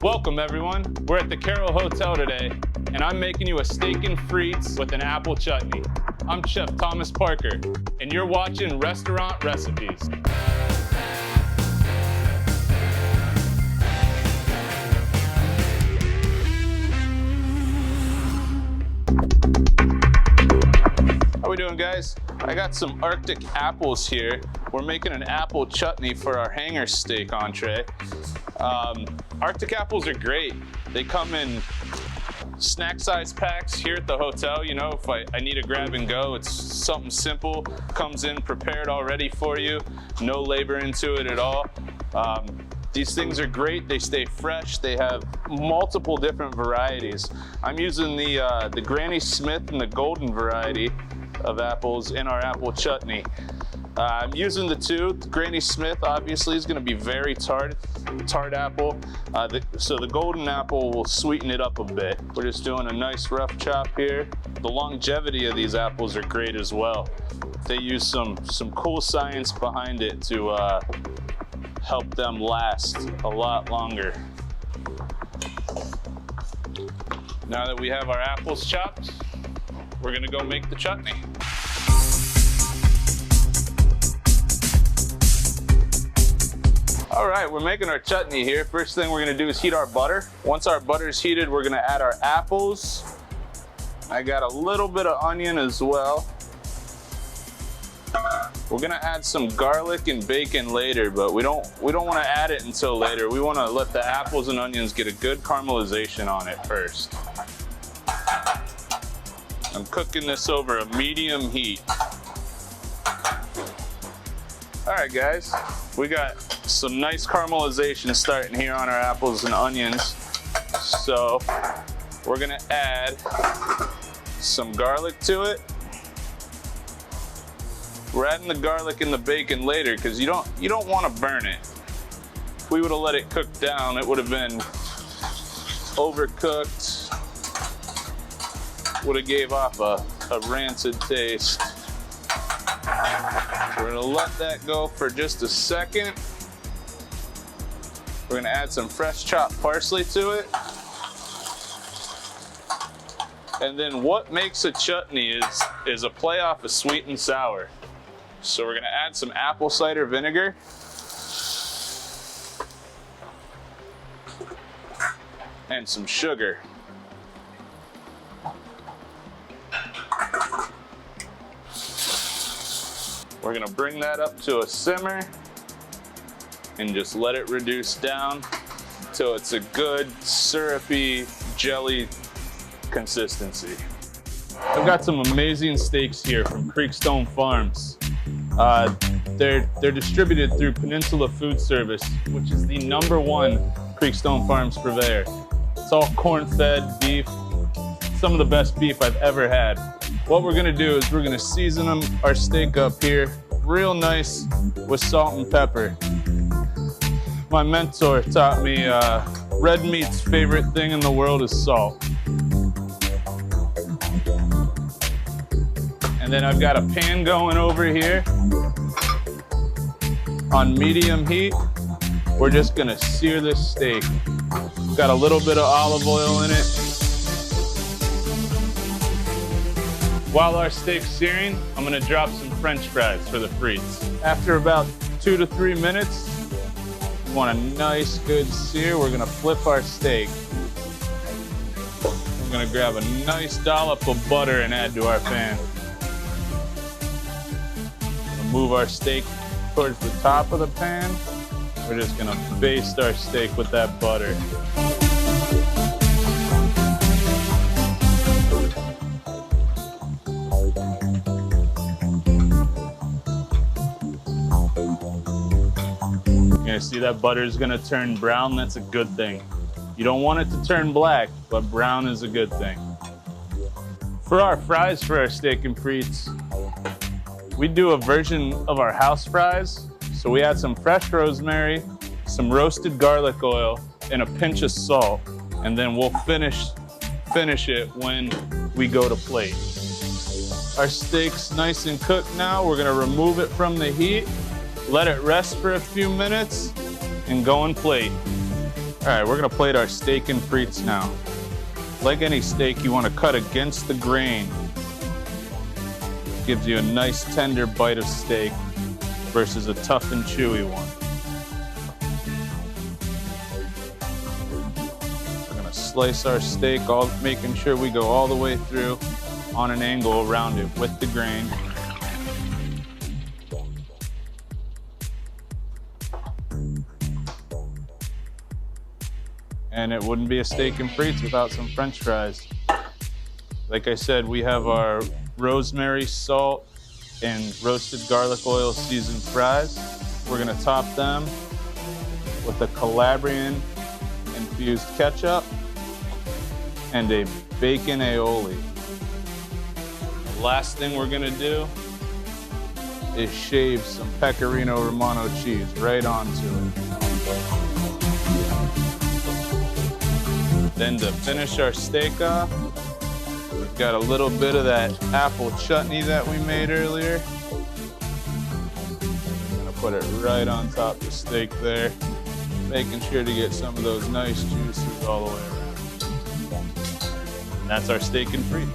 Welcome everyone. We're at the Carroll Hotel today, and I'm making you a steak and frites with an apple chutney. I'm Chef Thomas Parker, and you're watching Restaurant Recipes. How we doing, guys? I got some Arctic apples here. We're making an apple chutney for our hanger steak entree. Arctic apples are great. They come in snack size packs here at the hotel. You know, if I need a grab and go, it's something simple, comes in prepared already for you, no labor into it at all. These things are great. They stay fresh. They have multiple different varieties. I'm using the Granny Smith and the Golden variety of apples in our apple chutney. I'm using the two. Granny Smith obviously is going to be very tart apple, so the golden apple will sweeten it up a bit. We're just doing a nice rough chop here. The longevity of these apples are great as well. They use some cool science behind it to help them last a lot longer. Now that we have our apples chopped, we're gonna go make the chutney. All right, we're making our chutney here. First thing we're gonna do is heat our butter. Once our butter is heated, we're gonna add our apples. I got a little bit of onion as well. We're gonna add some garlic and bacon later, but we don't wanna add it until later. We wanna let the apples and onions get a good caramelization on it first. I'm cooking this over a medium heat. All right, guys, we got some nice caramelization starting here on our apples and onions. So we're gonna add some garlic to it. We're adding the garlic and the bacon later because you don't want to burn it. If we would have let it cook down, it would have been overcooked. Would have gave off a rancid taste. We're gonna let that go for just a second. We're gonna add some fresh chopped parsley to it. And then what makes a chutney is a play off of sweet and sour. So we're gonna add some apple cider vinegar. And some sugar. We're gonna bring that up to a simmer and just let it reduce down till it's a good syrupy jelly consistency. I've got some amazing steaks here from Creekstone Farms. They're distributed through Peninsula Food Service, which is the #1 Creekstone Farms purveyor. It's all corn-fed beef, some of the best beef I've ever had. What we're gonna do is we're gonna season our steak up here real nice with salt and pepper. My mentor taught me red meat's favorite thing in the world is salt. And then I've got a pan going over here on medium heat. We're just gonna sear this steak. Got a little bit of olive oil in it. While our steak's searing, I'm gonna drop some French fries for the frites. After about 2 to 3 minutes, we want a nice good sear. We're gonna flip our steak. We're gonna grab a nice dollop of butter and add to our pan. We'll move our steak towards the top of the pan. We're just gonna baste our steak with that butter. See that butter is gonna turn brown. That's a good thing. You don't want it to turn black, but brown is a good thing. For our fries for our steak and frites, we do a version of our house fries. So we add some fresh rosemary, some roasted garlic oil, and a pinch of salt, and then we'll finish it when we go to plate. Our steak's nice and cooked now. We're gonna remove it from the heat, let it rest for a few minutes, and go and plate. All right, we're gonna plate our steak and frites now. Like any steak, you wanna cut against the grain. Gives you a nice tender bite of steak versus a tough and chewy one. We're gonna slice our steak, making sure we go all the way through on an angle around it with the grain. And it wouldn't be a steak and frites without some French fries. Like I said, we have our rosemary, salt, and roasted garlic oil seasoned fries. We're gonna top them with a Calabrian infused ketchup and a bacon aioli. The last thing we're gonna do is shave some Pecorino Romano cheese right onto it. Then to finish our steak off, we've got a little bit of that apple chutney that we made earlier. I'm gonna put it right on top of the steak there, making sure to get some of those nice juices all the way around. And that's our steak and frites.